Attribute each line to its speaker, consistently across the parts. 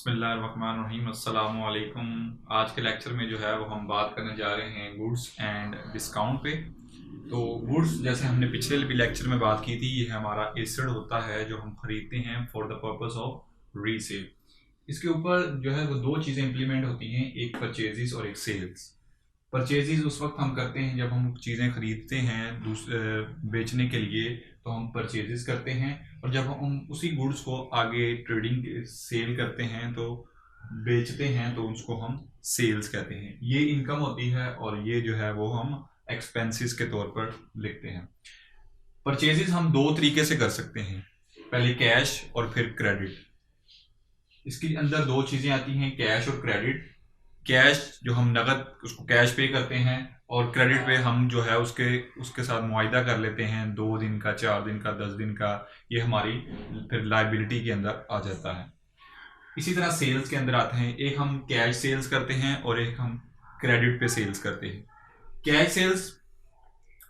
Speaker 1: बिस्मिल्लाहिर्रहमानिर्रहीम अस्सलाम वालेकुम। आज के लेक्चर में जो है वो हम बात करने जा रहे हैं गुड्स एंड डिस्काउंट पे। तो गुड्स जैसे हमने पिछले भी लेक्चर में बात की थी, ये हमारा एसेट होता है जो हम खरीदते हैं for the purpose of resale. इसके ऊपर जो है वो दो चीज़ें इंप्लीमेंट होती हैं, एक परचेजेस और एक सेल्स। परचेजेस उस वक्त हम करते हैं जब हम चीज़ें खरीदते हैं बेचने के लिए, तो हम परचेजेस करते हैं। और जब हम उसी गुड्स को आगे ट्रेडिंग सेल करते हैं तो बेचते हैं, तो उसको हम सेल्स कहते हैं। ये इनकम होती है और ये जो है वो हम एक्सपेंसेस के तौर पर लिखते हैं। परचेजेस हम दो तरीके से कर सकते हैं, पहले कैश और फिर क्रेडिट। इसके अंदर दो चीज़ें आती हैं, कैश और क्रेडिट। कैश जो हम नगद उसको कैश पे करते हैं, और क्रेडिट पे हम जो है उसके उसके साथ मुआहिदा कर लेते हैं 2 दिन का, 4 दिन का, 10 दिन का। ये हमारी फिर लाइबिलिटी के अंदर आ जाता है। इसी तरह सेल्स के अंदर आते हैं, एक हम कैश सेल्स करते हैं और एक हम क्रेडिट पे सेल्स करते हैं। कैश सेल्स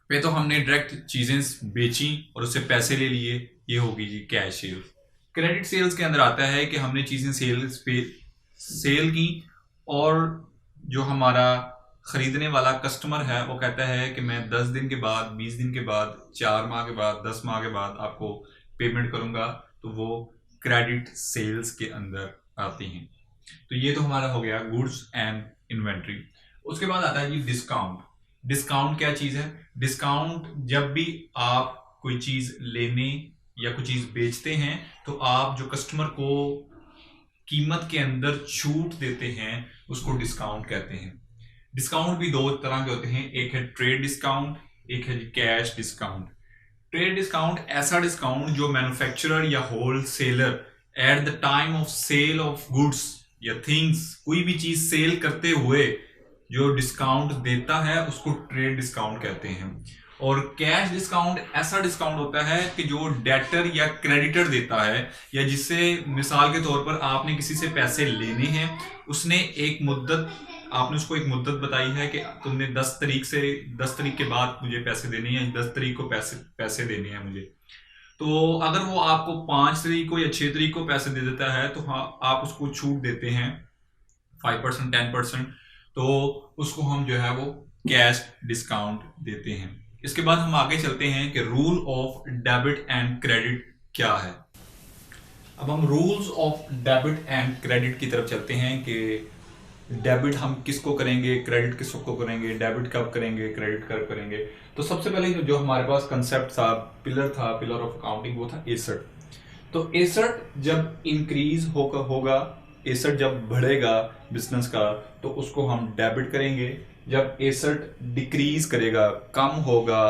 Speaker 1: पे तो हमने डायरेक्ट चीज़ें बेची और उससे पैसे ले लिए, ये होगी जी कैश सेल्स। क्रेडिट सेल्स के अंदर आता है कि हमने चीज़ें सेल्स पे सेल की, और जो हमारा ख़रीदने वाला कस्टमर है वो कहता है कि मैं 10 दिन के बाद, 20 दिन के बाद, 4 माह के बाद, 10 माह के बाद आपको पेमेंट करूंगा, तो वो क्रेडिट सेल्स के अंदर आती हैं। तो ये तो हमारा हो गया गुड्स एंड इन्वेंट्री। उसके बाद आता है जी डिस्काउंट। डिस्काउंट क्या चीज़ है? डिस्काउंट जब भी आप कोई चीज़ लेने या कोई चीज़ बेचते हैं, तो आप जो कस्टमर को कीमत के अंदर छूट देते हैं उसको डिस्काउंट कहते हैं। डिस्काउंट भी दो तरह के होते हैं, एक है ट्रेड डिस्काउंट, एक है कैश डिस्काउंट। ट्रेड डिस्काउंट ऐसा डिस्काउंट जो मैन्युफैक्चरर या wholesaler at the time of sale of goods या थिंग्स, कोई भी चीज सेल करते हुए जो डिस्काउंट देता है उसको ट्रेड डिस्काउंट कहते हैं। और कैश डिस्काउंट ऐसा डिस्काउंट होता है कि जो डेटर या क्रेडिटर देता है, या जिससे मिसाल के तौर पर आपने किसी से पैसे लेने हैं, उसने एक मुद्दत, आपने उसको एक मुद्दत बताई है कि तुमने 10 तारीख के बाद मुझे पैसे देने हैं, 10 तारीख को पैसे देने हैं मुझे। तो अगर वो आपको 5 तारीख को या 6 तारीख को पैसे दे देता है, तो हाँ आप उसको छूट देते हैं 5%, 10%, तो उसको हम जो है वो कैश डिस्काउंट देते हैं। इसके बाद हम आगे चलते हैं कि rule of debit and credit क्या है। अब हम rules of debit and credit की तरफ चलते हैं कि डेबिट हम किसको करेंगे, क्रेडिट किसको करेंगे, डेबिट कब करेंगे, क्रेडिट कब करेंगे। तो सबसे पहले जो हमारे पास कंसेप्ट था, पिलर ऑफ अकाउंटिंग, वो था एसेट। तो एसेट जब इंक्रीज होगा, एसेट जब बढ़ेगा बिजनेस का, तो उसको हम डेबिट करेंगे। जब एसेट डिक्रीज करेगा, कम होगा,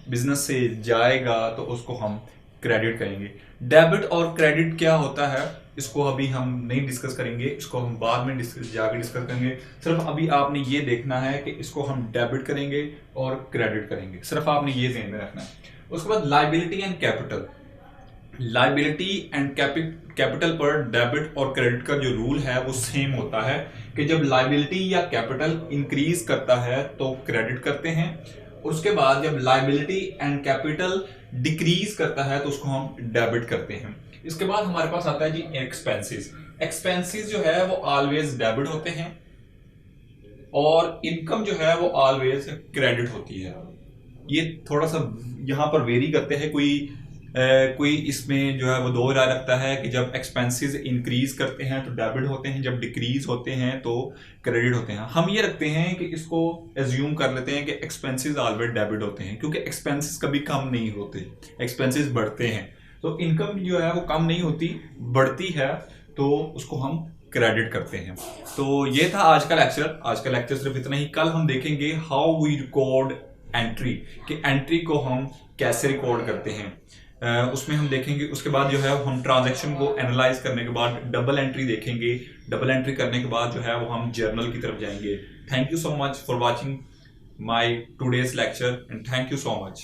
Speaker 1: बिजनेस से जाएगा, तो उसको हम क्रेडिट करेंगे। डेबिट और क्रेडिट क्या होता है इसको अभी हम नहीं डिस्कस करेंगे, इसको हम बाद में जाके डिस्कस करेंगे। सिर्फ अभी आपने ये देखना है कि इसको हम डेबिट करेंगे और क्रेडिट करेंगे, सिर्फ आपने ये ध्यान में रखना है। उसके बाद liability and capital. Liability and capital पर डेबिट और क्रेडिट का जो रूल है वो सेम होता है कि जब लाइबिलिटी या कैपिटल इंक्रीज करता है तो क्रेडिट करते हैं, उसके बाद जब लाइबिलिटी एंड कैपिटल डिक्रीज करता है तो उसको हम डेबिट करते हैं। इसके बाद हमारे पास आता है जी एक्सपेंसेस। एक्सपेंसेस जो है वो ऑलवेज डेबिट होते हैं, और इनकम जो है वो ऑलवेज क्रेडिट होती है। ये थोड़ा सा यहाँ पर वेरी करते हैं, कोई इसमें जो है वो दो राय रखता है कि जब एक्सपेंसेस इंक्रीज करते हैं तो डेबिट होते हैं, जब डिक्रीज होते हैं तो क्रेडिट होते हैं। हम ये रखते हैं कि इसको एज्यूम कर लेते हैं कि एक्सपेंसेस ऑलवेज डेबिट होते हैं, क्योंकि एक्सपेंसेस कभी कम नहीं होते, एक्सपेंसेस बढ़ते हैं। तो इनकम जो है वो कम नहीं होती, बढ़ती है, तो उसको हम क्रेडिट करते हैं। तो ये था आज का लेक्चर। आज का लेक्चर सिर्फ इतना ही। कल हम देखेंगे हाउ वी रिकॉर्ड एंट्री, कि एंट्री को हम कैसे रिकॉर्ड करते हैं, उसमें हम देखेंगे। उसके बाद जो है हम ट्रांजैक्शन को एनालाइज करने के बाद डबल एंट्री देखेंगे। डबल एंट्री करने के बाद जो है वो हम जर्नल की तरफ जाएंगे। Thank you so much for watching my today's lecture and thank you so much.